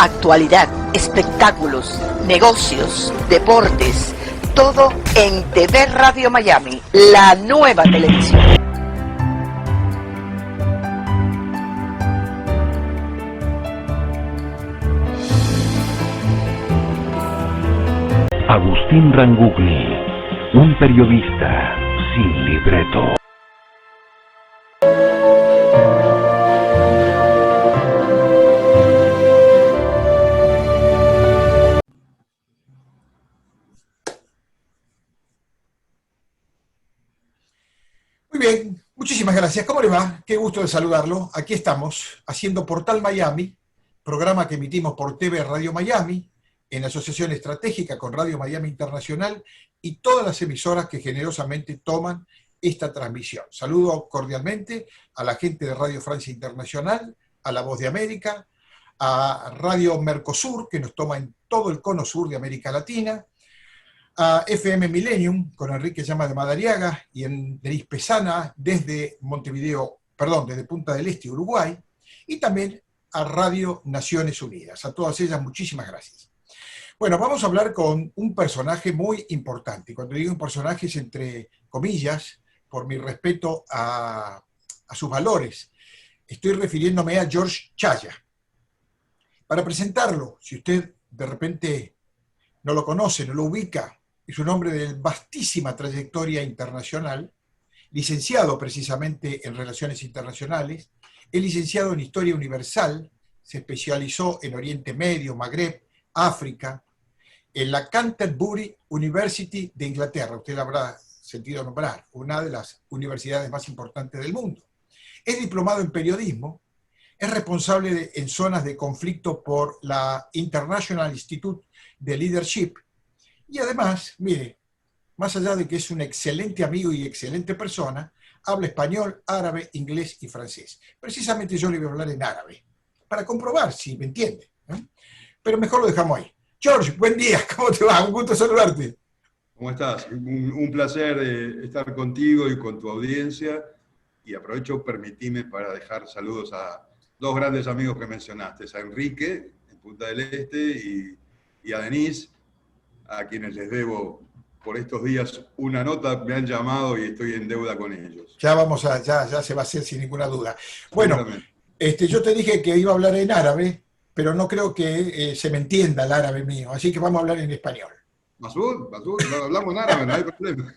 actualidad, espectáculos, negocios, deportes, todo en TV Radio Miami, la nueva televisión. Agustín Rangugli, un periodista sin libreto. Muy bien, muchísimas gracias. ¿Cómo le va? Qué gusto de saludarlo. Aquí estamos haciendo Portal Miami, programa que emitimos por TV Radio Miami, en asociación estratégica con Radio Miami Internacional y todas las emisoras que generosamente toman esta transmisión. Saludo cordialmente a la gente de Radio Francia Internacional, a La Voz de América, a Radio Mercosur, que nos toma en todo el cono sur de América Latina, a FM Millennium, con Enrique Llamas de Madariaga, y en Denis Pesana, desde desde Punta del Este, Uruguay, y también a Radio Naciones Unidas. A todas ellas, muchísimas gracias. Bueno, vamos a hablar con un personaje muy importante. Cuando digo un personaje es entre comillas, por mi respeto a sus valores. Estoy refiriéndome a George Chaya. Para presentarlo, si usted de repente no lo conoce, no lo ubica, es un hombre de vastísima trayectoria internacional, licenciado precisamente en Relaciones Internacionales, es licenciado en Historia Universal, se especializó en Oriente Medio, Magreb, África, en la Canterbury University de Inglaterra, usted la habrá sentido nombrar, una de las universidades más importantes del mundo. Es diplomado en periodismo, es responsable en zonas de conflicto por la International Institute de Leadership, y además, mire, más allá de que es un excelente amigo y excelente persona, habla español, árabe, inglés y francés. Precisamente yo le voy a hablar en árabe, para comprobar si me entiende, ¿eh? Pero mejor lo dejamos ahí. George, buen día, ¿cómo te va? Un gusto saludarte. ¿Cómo estás? Un placer estar contigo y con tu audiencia, y aprovecho, permitime, para dejar saludos a dos grandes amigos que mencionaste, a Enrique, en Punta del Este, y a Denise, a quienes les debo por estos días una nota, me han llamado y estoy en deuda con ellos. Ya se va a hacer sin ninguna duda. Bueno, yo te dije que iba a hablar en árabe, pero no creo que se me entienda el árabe mío, así que vamos a hablar en español. Masud, no hablamos en árabe, no hay problema.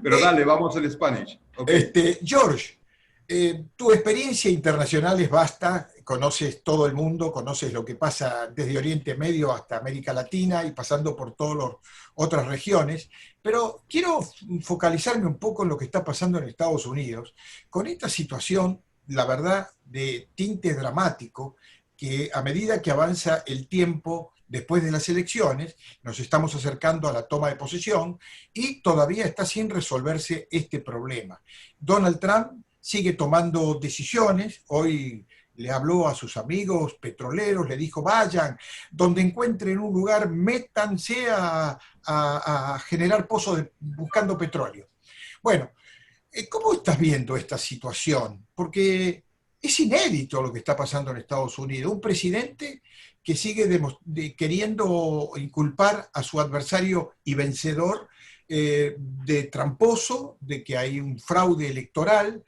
Pero dale, vamos al Spanish. Okay. George, tu experiencia internacional es vasta, conoces todo el mundo, conoces lo que pasa desde Oriente Medio hasta América Latina y pasando por todas las otras regiones, pero quiero focalizarme un poco en lo que está pasando en Estados Unidos, con esta situación, la verdad, de tinte dramático, que a medida que avanza el tiempo después de las elecciones, nos estamos acercando a la toma de posesión y todavía está sin resolverse este problema. Donald Trump sigue tomando decisiones, hoy le habló a sus amigos petroleros, le dijo vayan, donde encuentren un lugar, métanse a generar pozos buscando petróleo. Bueno, ¿cómo estás viendo esta situación? Porque es inédito lo que está pasando en Estados Unidos. Un presidente que sigue queriendo inculpar a su adversario y vencedor de tramposo, de que hay un fraude electoral,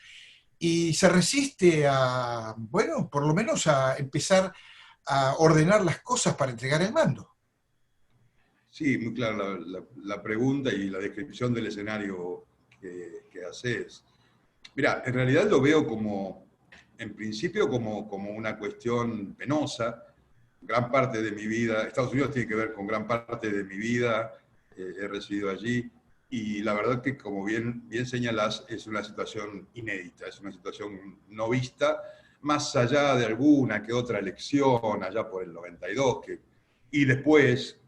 y se resiste a, bueno, por lo menos a empezar a ordenar las cosas para entregar el mando. Sí, muy clara la pregunta y la descripción del escenario que haces. Mira, en realidad lo veo en principio como una cuestión penosa. Gran parte de mi vida, Estados Unidos tiene que ver con gran parte de mi vida, he residido allí, y la verdad que, como bien señalás, es una situación inédita, es una situación no vista, más allá de alguna que otra elección, allá por el 92, y después,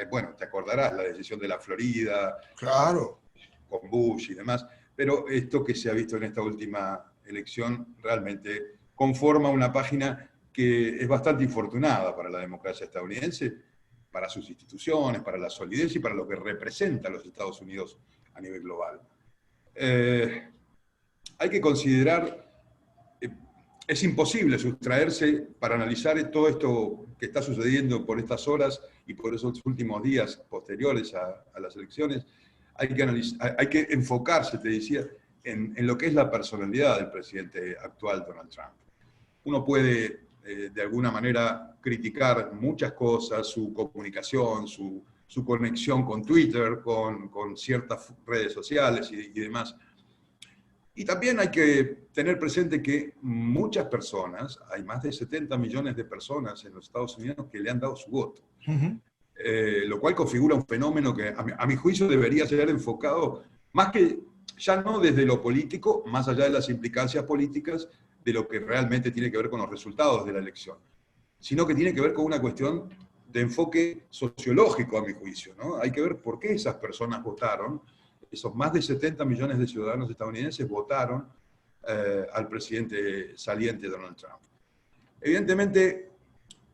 bueno, te acordarás, la decisión de la Florida, claro, con Bush y demás, pero esto que se ha visto en esta última elección realmente conforma una página que es bastante infortunada para la democracia estadounidense, para sus instituciones, para la solidez y para lo que representa a los Estados Unidos a nivel global. Hay que considerar, es imposible sustraerse para analizar todo esto que está sucediendo por estas horas y por esos últimos días posteriores a las elecciones. Hay que enfocarse, te decía, en lo que es la personalidad del presidente actual, Donald Trump. Uno puede, de alguna manera, criticar muchas cosas, su comunicación, su conexión con Twitter, con ciertas redes sociales y demás. Y también hay que tener presente que muchas personas, hay más de 70 millones de personas en los Estados Unidos que le han dado su voto. Lo cual configura un fenómeno que a mi juicio debería ser enfocado más que, ya no desde lo político, más allá de las implicancias políticas, de lo que realmente tiene que ver con los resultados de la elección, sino que tiene que ver con una cuestión de enfoque sociológico, a mi juicio, ¿no? Hay que ver por qué esas personas votaron. Esos más de 70 millones de ciudadanos estadounidenses votaron al presidente saliente Donald Trump. Evidentemente,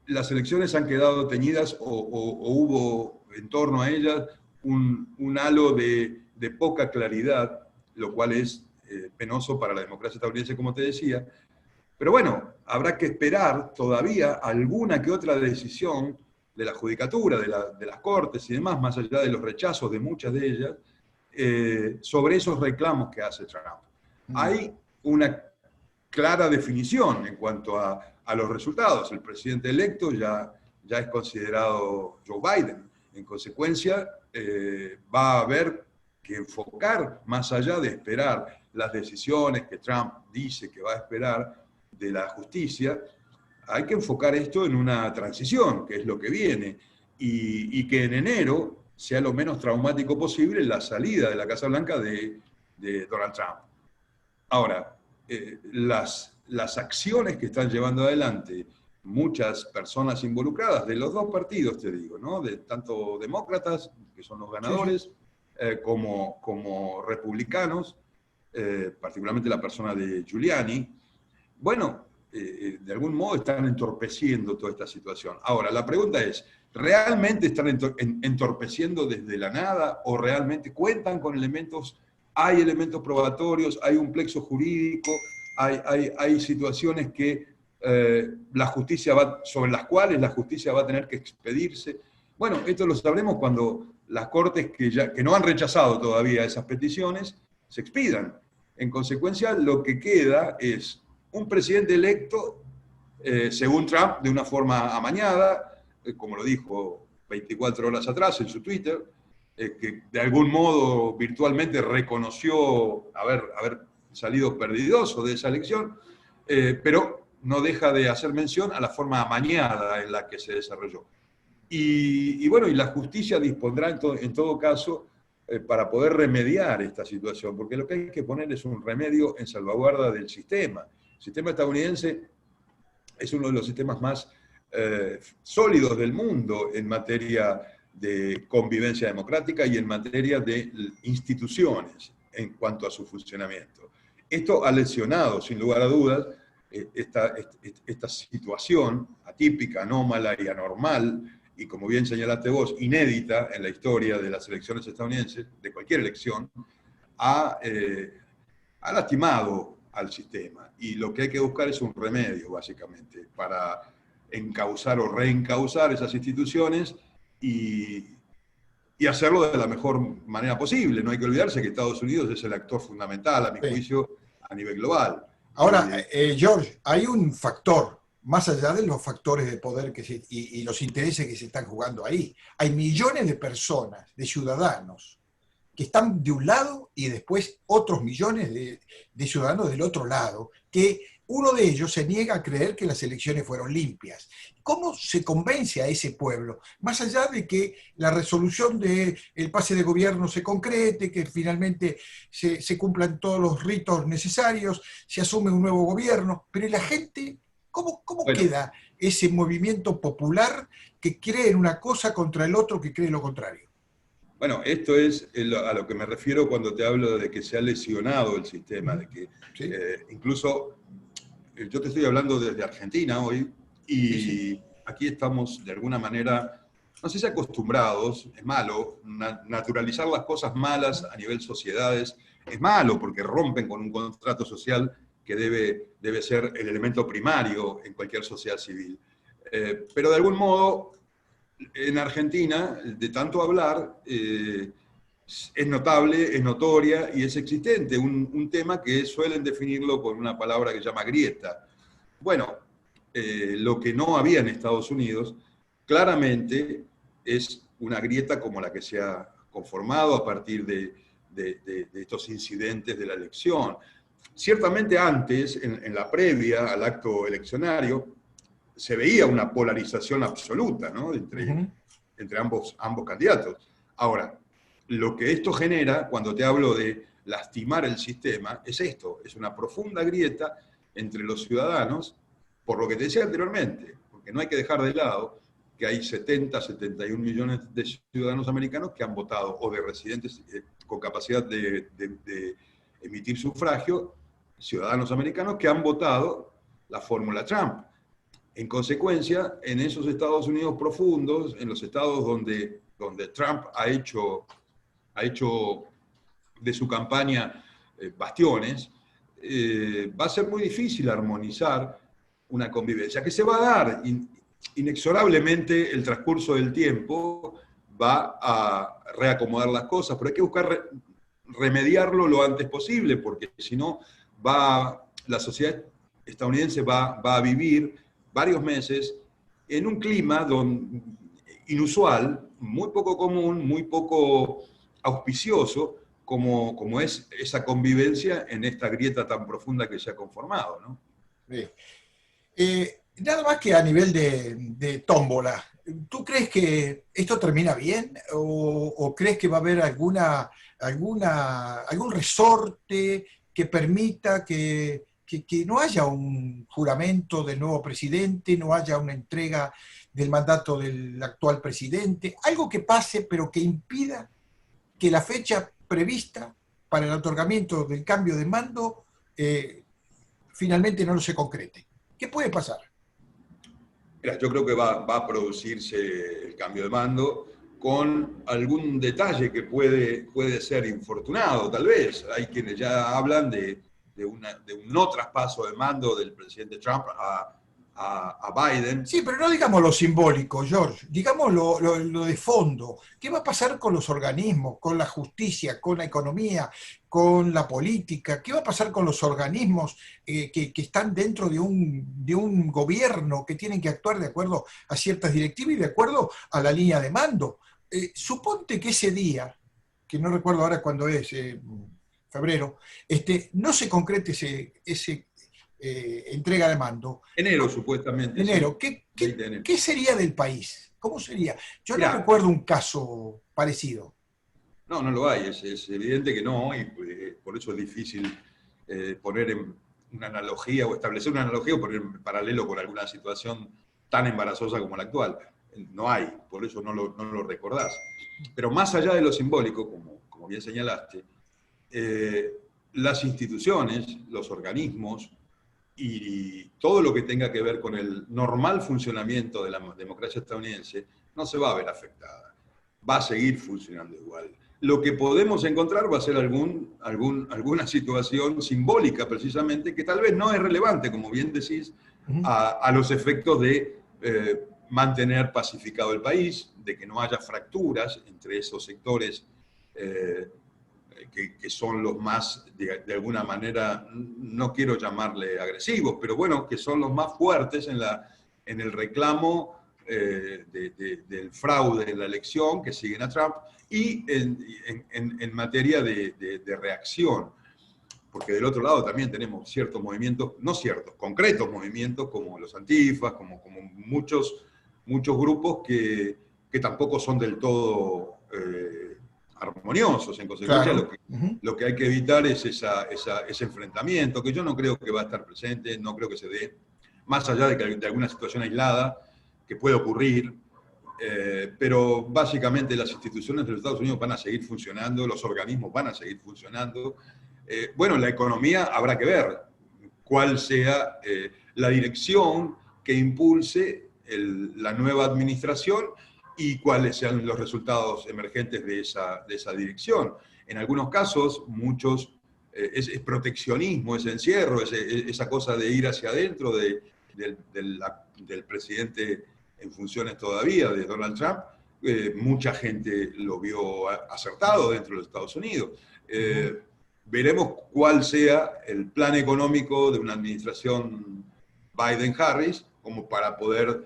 las elecciones han quedado teñidas o hubo en torno a ellas un halo de poca claridad, lo cual es penoso para la democracia estadounidense, como te decía. Pero bueno, habrá que esperar todavía alguna que otra decisión de la judicatura, de las cortes y demás, más allá de los rechazos de muchas de ellas, sobre esos reclamos que hace Trump. Hay una clara definición en cuanto a los resultados. El presidente electo ya es considerado Joe Biden. En consecuencia, va a haber que enfocar, más allá de esperar las decisiones que Trump dice que va a esperar de la justicia, hay que enfocar esto en una transición, que es lo que viene, y que en enero sea lo menos traumático posible la salida de la Casa Blanca de Donald Trump. Ahora, las acciones que están llevando adelante muchas personas involucradas, de los dos partidos, te digo, ¿no? De tanto demócratas, que son los ganadores, como republicanos, particularmente la persona de Giuliani, bueno, de algún modo están entorpeciendo toda esta situación. Ahora, la pregunta es, ¿realmente están entorpeciendo desde la nada o realmente cuentan con elementos? Hay elementos probatorios, hay un plexo jurídico, hay situaciones que sobre las cuales la justicia va a tener que expedirse. Bueno, esto lo sabremos cuando las cortes que no han rechazado todavía esas peticiones se expidan. En consecuencia, lo que queda es un presidente electo, según Trump, de una forma amañada, como lo dijo 24 horas atrás en su Twitter, que de algún modo virtualmente reconoció haber salido perdidoso de esa elección, pero no deja de hacer mención a la forma amañada en la que se desarrolló. Y bueno, y la justicia dispondrá en todo caso para poder remediar esta situación, porque lo que hay que poner es un remedio en salvaguarda del sistema. El sistema estadounidense es uno de los sistemas más sólidos del mundo en materia de convivencia democrática y en materia de instituciones en cuanto a su funcionamiento. Esto ha lesionado, sin lugar a dudas, esta situación atípica, anómala y anormal, y como bien señalaste vos, inédita en la historia de las elecciones estadounidenses, de cualquier elección, ha lastimado al sistema. Y lo que hay que buscar es un remedio, básicamente, para encauzar o reencauzar esas instituciones y hacerlo de la mejor manera posible. No hay que olvidarse que Estados Unidos es el actor fundamental, a mi juicio, a nivel global. Ahora, George, hay un factor, más allá de los factores de poder y los intereses que se están jugando ahí. Hay millones de personas, de ciudadanos, que están de un lado y después otros millones de ciudadanos del otro lado, que uno de ellos se niega a creer que las elecciones fueron limpias. ¿Cómo se convence a ese pueblo? Más allá de que la resolución del pase de gobierno se concrete, que finalmente se cumplan todos los ritos necesarios, se asume un nuevo gobierno, pero la gente, ¿cómo queda ese movimiento popular que cree en una cosa contra el otro que cree lo contrario? Bueno, esto es a lo que me refiero cuando te hablo de que se ha lesionado el sistema, de que incluso yo te estoy hablando desde Argentina hoy, y aquí estamos de alguna manera, no sé si acostumbrados, es malo, naturalizar las cosas malas a nivel sociedades, es malo porque rompen con un contrato social que debe ser el elemento primario en cualquier sociedad civil. Pero de algún modo, en Argentina, de tanto hablar, es notable, es notoria y es existente un tema que suelen definirlo con una palabra que se llama grieta. Bueno, lo que no había en Estados Unidos, claramente es una grieta como la que se ha conformado a partir de estos incidentes de la elección. Ciertamente antes, en la previa al acto eleccionario, se veía una polarización absoluta, ¿no?, entre ambos candidatos. Ahora, lo que esto genera, cuando te hablo de lastimar el sistema, es esto, es una profunda grieta entre los ciudadanos, por lo que te decía anteriormente, porque no hay que dejar de lado que hay 71 millones de ciudadanos americanos que han votado, o de residentes con capacidad de emitir sufragio, ciudadanos americanos que han votado la fórmula Trump. En consecuencia, en esos Estados Unidos profundos, en los estados donde Trump ha hecho de su campaña bastiones, va a ser muy difícil armonizar una convivencia, que se va a dar inexorablemente. El transcurso del tiempo va a reacomodar las cosas, pero hay que buscar remediarlo lo antes posible, porque si no, la sociedad estadounidense va a vivir varios meses en un clima inusual, muy poco común, muy poco auspicioso, como es esa convivencia en esta grieta tan profunda que se ha conformado, ¿no? Nada más que a nivel de tómbola, ¿tú crees que esto termina bien? ¿O crees que va a haber algún resorte que permita que no haya un juramento del nuevo presidente, no haya una entrega del mandato del actual presidente, algo que pase pero que impida que la fecha prevista para el otorgamiento del cambio de mando finalmente no se concrete? ¿Qué puede pasar? Mira, yo creo que va a producirse el cambio de mando con algún detalle que puede ser infortunado, tal vez. Hay quienes ya hablan de un no traspaso de mando del presidente Trump a Biden. Sí, pero no digamos lo simbólico, George, digamos lo de fondo. ¿Qué va a pasar con los organismos, con la justicia, con la economía, con la política? ¿Qué va a pasar con los organismos que están dentro de un gobierno, que tienen que actuar de acuerdo a ciertas directivas y de acuerdo a la línea de mando? Suponte que ese día, que no recuerdo ahora cuándo es, febrero, no se concrete ese entrega de mando. Enero, supuestamente. Enero. Sí. ¿Qué sería del país? ¿Cómo sería? Yo Mirá, no recuerdo un caso parecido. No lo hay, es evidente que no, y por eso es difícil poner una analogía o establecer una analogía o poner en paralelo con alguna situación tan embarazosa como la actual. No hay, por eso no lo recordás. Pero más allá de lo simbólico, como bien señalaste, las instituciones, los organismos y todo lo que tenga que ver con el normal funcionamiento de la democracia estadounidense no se va a ver afectada. Va a seguir funcionando igual. Lo que podemos encontrar va a ser alguna situación simbólica, precisamente, que tal vez no es relevante, como bien decís, a los efectos de mantener pacificado el país, de que no haya fracturas entre esos sectores que son los más, de alguna manera, no quiero llamarle agresivos, pero bueno, que son los más fuertes en el reclamo del fraude en la elección, que siguen a Trump, y en materia de reacción. Porque del otro lado también tenemos ciertos movimientos, no ciertos, concretos movimientos, como los antifas, como muchos grupos que tampoco son del todo armoniosos. En consecuencia, claro, lo que hay que evitar es ese enfrentamiento, que yo no creo que va a estar presente, no creo que se dé, más allá de alguna situación aislada que puede ocurrir, pero básicamente las instituciones de los Estados Unidos van a seguir funcionando, los organismos van a seguir funcionando. Bueno, la economía habrá que ver cuál sea la dirección que impulse la nueva administración y cuáles sean los resultados emergentes de esa dirección. En algunos casos, muchos es proteccionismo, es encierro, esa cosa de ir hacia adentro del presidente en funciones todavía, de Donald Trump. Mucha gente lo vio acertado dentro de los Estados Unidos. Veremos cuál sea el plan económico de una administración Biden-Harris, como para poder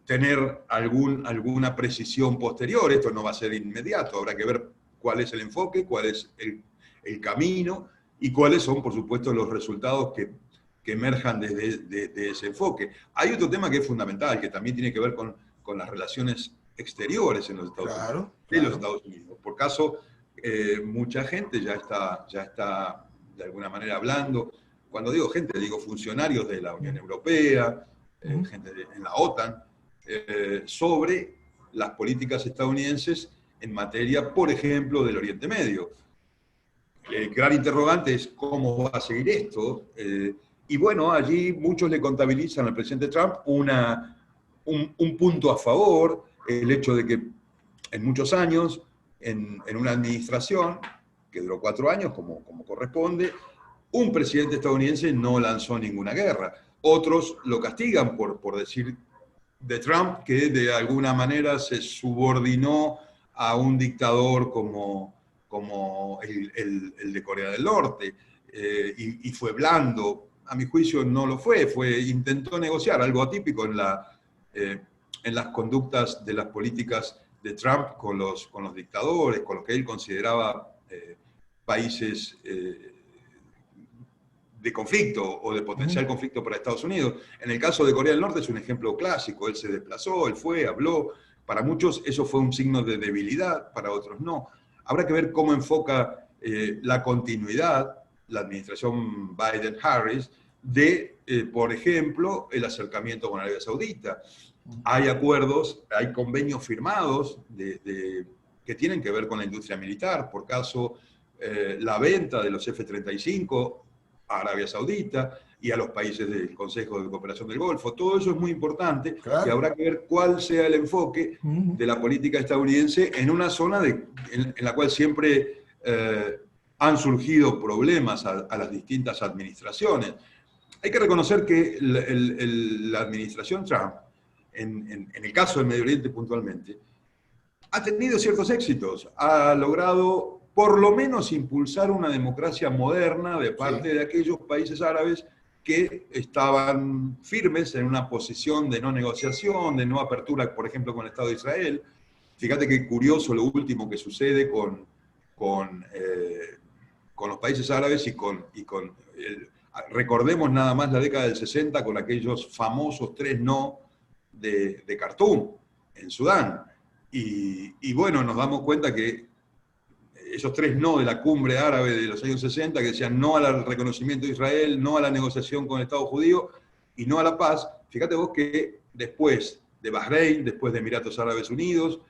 tener alguna precisión posterior. Esto no va a ser inmediato, habrá que ver cuál es el enfoque, cuál es el camino y cuáles son, por supuesto, los resultados que emerjan desde ese enfoque. Hay otro tema que es fundamental, que también tiene que ver con las relaciones exteriores en los Estados Unidos. Por caso, mucha gente ya está de alguna manera hablando. Cuando digo gente, digo funcionarios de la Unión Europea, gente en la OTAN, sobre las políticas estadounidenses en materia, por ejemplo, del Oriente Medio. El gran interrogante es cómo va a seguir esto. Y bueno, allí muchos le contabilizan al presidente Trump un punto a favor, el hecho de que en muchos años, en una administración que duró 4 años, como corresponde, un presidente estadounidense no lanzó ninguna guerra. Otros lo castigan por decir de Trump que de alguna manera se subordinó a un dictador como el de Corea del Norte, y fue blando. A mi juicio no lo fue, intentó negociar, algo atípico en las conductas de las políticas de Trump con los dictadores, con los que él consideraba países de conflicto o de potencial conflicto para Estados Unidos. En el caso de Corea del Norte es un ejemplo clásico. Él se desplazó, él fue, habló. Para muchos eso fue un signo de debilidad, para otros no. Habrá que ver cómo enfoca la continuidad la administración Biden-Harris de, por ejemplo, el acercamiento con Arabia Saudita. Hay acuerdos, hay convenios firmados que tienen que ver con la industria militar, por caso la venta de los F-35 a Arabia Saudita y a los países del Consejo de Cooperación del Golfo. Todo eso es muy importante, y habrá que ver cuál sea el enfoque de la política estadounidense en una zona en la cual siempre han surgido problemas a las distintas administraciones. Hay que reconocer que la administración Trump, en el caso del Medio Oriente puntualmente, ha tenido ciertos éxitos, ha logrado por lo menos impulsar una democracia moderna de parte de aquellos países árabes que estaban firmes en una posición de no negociación, de no apertura, por ejemplo, con el Estado de Israel. Fíjate qué curioso lo último que sucede con los países árabes recordemos nada más la década del 60 con aquellos famosos 3 no de Khartoum, en Sudán. Y bueno, nos damos cuenta que esos 3 no de la cumbre árabe de los años 60, que decían no al reconocimiento de Israel, no a la negociación con el Estado judío y no a la paz. Fíjate vos que después de Bahrein, después de Emiratos Árabes Unidos,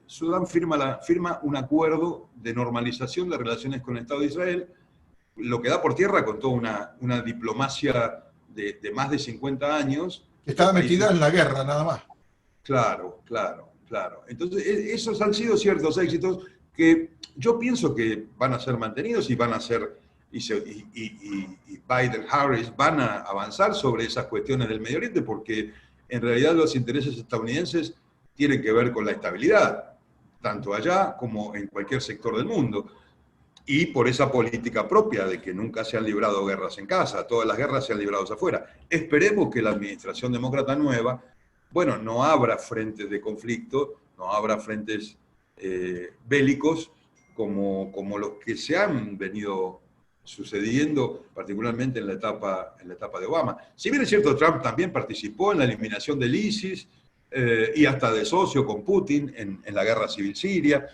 Sudán firma un acuerdo de normalización de relaciones con el Estado de Israel, lo que da por tierra con toda una diplomacia de más de 50 años. Estaba metida en la guerra, nada más. Claro. Entonces, esos han sido ciertos éxitos que yo pienso que van a ser mantenidos y van a ser, y Biden-Harris van a avanzar sobre esas cuestiones del Medio Oriente, porque en realidad los intereses estadounidenses tienen que ver con la estabilidad, tanto allá como en cualquier sector del mundo, y por esa política propia de que nunca se han librado guerras en casa, todas las guerras se han librado afuera. Esperemos que la administración demócrata nueva, bueno, no abra frentes de conflicto, no abra frentes bélicos como los que se han venido sucediendo, particularmente en la etapa de Obama. Si bien es cierto, Trump también participó en la eliminación del ISIS y hasta de socio con Putin en la guerra civil siria,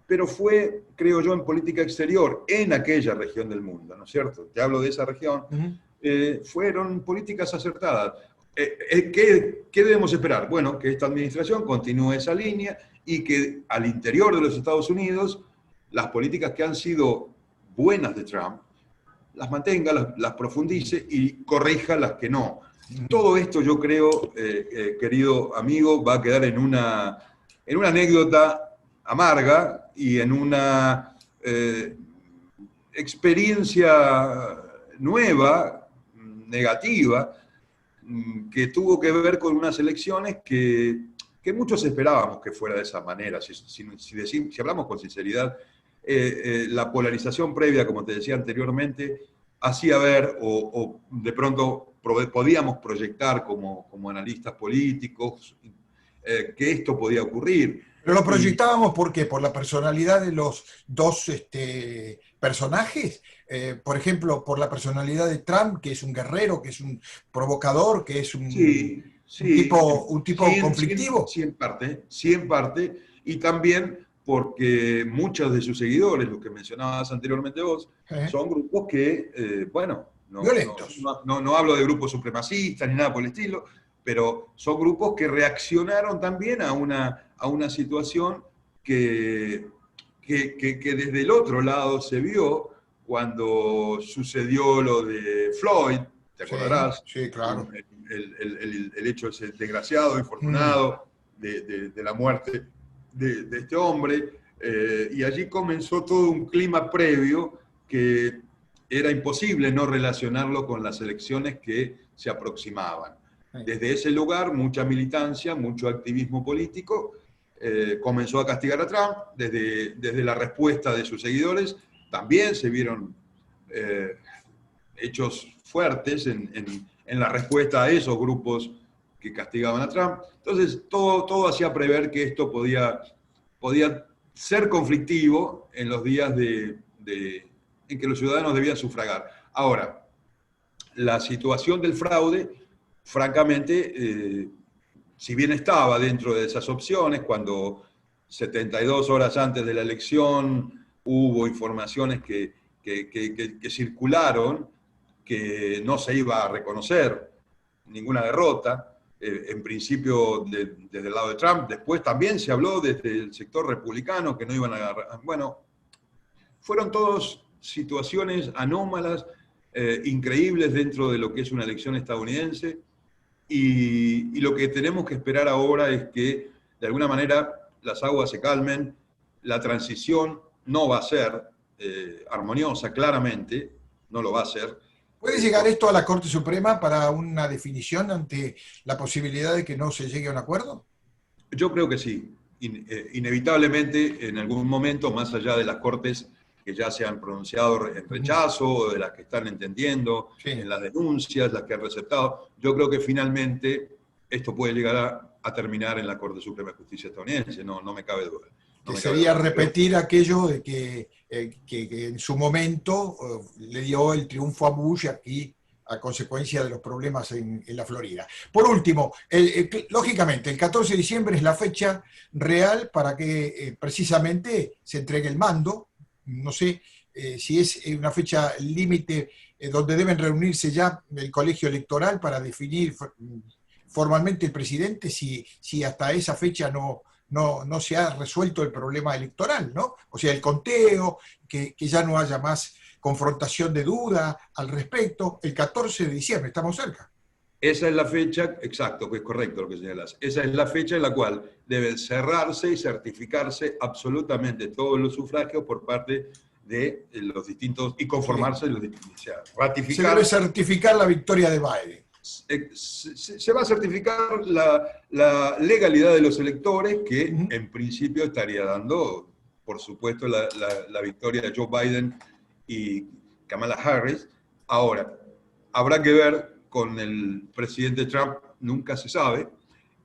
pero fue, creo yo, en política exterior, en aquella región del mundo, ¿no es cierto? Te hablo de esa región. Fueron políticas acertadas. ¿Qué debemos esperar? Bueno, que esta administración continúe esa línea y que al interior de los Estados Unidos las políticas que han sido buenas de Trump las mantenga, las profundice y corrija las que no. Todo esto, yo creo, querido amigo, va a quedar en una anécdota amarga y en una experiencia nueva, negativa, que tuvo que ver con unas elecciones que muchos esperábamos que fuera de esa manera. Si hablamos con sinceridad, la polarización previa, como te decía anteriormente, hacía ver, o de pronto podíamos proyectar como analistas políticos, que esto podía ocurrir. Pero lo proyectábamos, ¿por qué? Por la personalidad de los dos personajes. Por ejemplo, por la personalidad de Trump, que es un guerrero, que es un provocador, que es un tipo conflictivo. Sí, en parte, y también porque muchos de sus seguidores, los que mencionabas anteriormente vos, son grupos que, violentos. No hablo de grupos supremacistas ni nada por el estilo, pero son grupos que reaccionaron también a una situación que desde el otro lado se vio cuando sucedió lo de Floyd, ¿te acordarás? Sí, claro. El hecho ese desgraciado, infortunado, de la muerte de este hombre, y allí comenzó todo un clima previo que era imposible no relacionarlo con las elecciones que se aproximaban. Desde ese lugar, mucha militancia, mucho activismo político comenzó a castigar a Trump. Desde la respuesta de sus seguidores también se vieron hechos fuertes en la respuesta a esos grupos que castigaban a Trump. Entonces, todo hacía prever que esto podía ser conflictivo en los días en que los ciudadanos debían sufragar. Ahora, la situación del fraude, francamente, si bien estaba dentro de esas opciones, cuando 72 horas antes de la elección hubo informaciones que circularon, que no se iba a reconocer ninguna derrota, en principio desde el lado de Trump. Después también se habló desde el sector republicano que no iban a agarrar. Bueno, fueron todas situaciones anómalas, increíbles dentro de lo que es una elección estadounidense, y lo que tenemos que esperar ahora es que de alguna manera las aguas se calmen. La transición no va a ser armoniosa, claramente, no lo va a ser. ¿Puede llegar esto a la Corte Suprema para una definición ante la posibilidad de que no se llegue a un acuerdo? Yo creo que sí. Inevitablemente, en algún momento, más allá de las Cortes que ya se han pronunciado en rechazo, de las que están entendiendo, en las denuncias, las que han receptado, yo creo que finalmente esto puede llegar a terminar en la Corte Suprema de Justicia estadounidense, no me cabe duda. Que sería repetir aquello de que en su momento le dio el triunfo a Bush aquí a consecuencia de los problemas en la Florida. Por último, lógicamente, el 14 de diciembre es la fecha real para que precisamente se entregue el mando. No sé si es una fecha límite donde deben reunirse ya el colegio electoral para definir formalmente el presidente, si hasta esa fecha no se ha resuelto el problema electoral, ¿no? O sea, el conteo, que ya no haya más confrontación de duda al respecto. El 14 de diciembre, estamos cerca. Esa es la fecha, exacto, que es correcto lo que señalas. Esa es la fecha en la cual deben cerrarse y certificarse absolutamente todos los sufragios por parte de los distintos, y conformarse los distintos, o sea, ratificar. Se debe certificar la victoria de Biden. Se va a certificar la legalidad de los electores, que en principio estaría dando, por supuesto, la victoria de Joe Biden y Kamala Harris. Ahora, habrá que ver con el presidente Trump, nunca se sabe,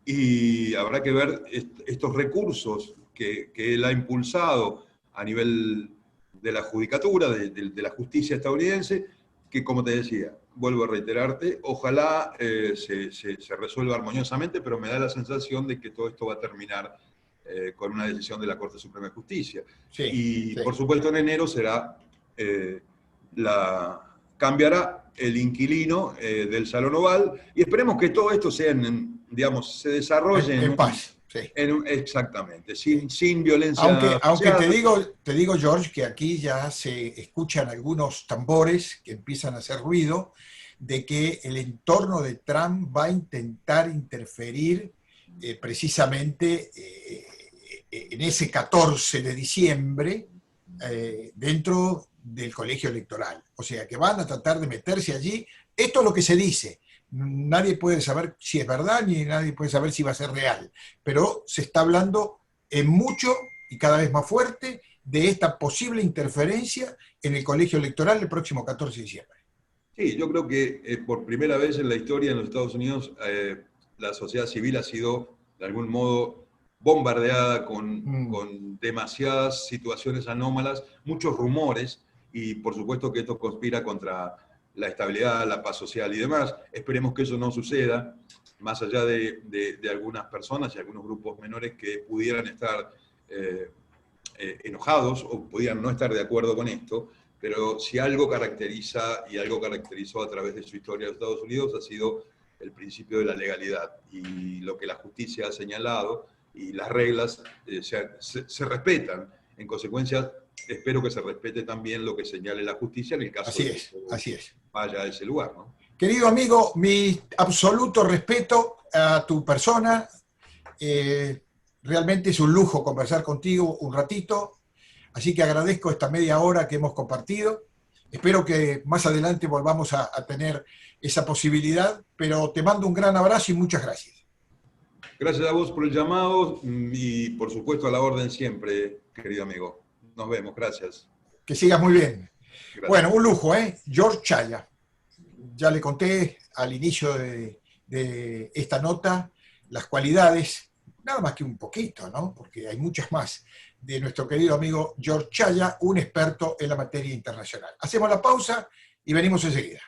y habrá que ver estos recursos que él ha impulsado a nivel de la judicatura, de la justicia estadounidense, que, como te decía, vuelvo a reiterarte, ojalá se resuelva armoniosamente, pero me da la sensación de que todo esto va a terminar con una decisión de la Corte Suprema de Justicia. Por supuesto, en enero cambiará el inquilino del Salón Oval, y esperemos que todo esto se desarrolle en paz. Sí. Exactamente, sin violencia. Aunque te digo, George, que aquí ya se escuchan algunos tambores que empiezan a hacer ruido de que el entorno de Trump va a intentar interferir precisamente en ese 14 de diciembre dentro del colegio electoral. O sea, que van a tratar de meterse allí. Esto es lo que se dice. Nadie puede saber si es verdad, ni nadie puede saber si va a ser real. Pero se está hablando en mucho y cada vez más fuerte de esta posible interferencia en el colegio electoral el próximo 14 de diciembre. Sí, yo creo que por primera vez en la historia en los Estados Unidos la sociedad civil ha sido de algún modo bombardeada con demasiadas situaciones anómalas, muchos rumores, y por supuesto que esto conspira contra la estabilidad, la paz social y demás. Esperemos que eso no suceda, más allá de algunas personas y algunos grupos menores que pudieran estar enojados o pudieran no estar de acuerdo con esto, pero si algo caracteriza y algo caracterizó a través de su historia de Estados Unidos ha sido el principio de la legalidad y lo que la justicia ha señalado y las reglas se respetan. En consecuencia, espero que se respete también lo que señale la justicia en el caso de que vaya a ese lugar, ¿no? Querido amigo, mi absoluto respeto a tu persona. Realmente es un lujo conversar contigo un ratito. Así que agradezco esta media hora que hemos compartido. Espero que más adelante volvamos a tener esa posibilidad, pero te mando un gran abrazo y muchas gracias. Gracias a vos por el llamado y por supuesto a la orden siempre, querido amigo. Nos vemos, gracias. Que sigas muy bien. Gracias. Bueno, un lujo, ¿eh? George Chaya. Ya le conté al inicio de esta nota las cualidades, nada más que un poquito, ¿no? Porque hay muchas más, de nuestro querido amigo George Chaya, un experto en la materia internacional. Hacemos la pausa y venimos enseguida.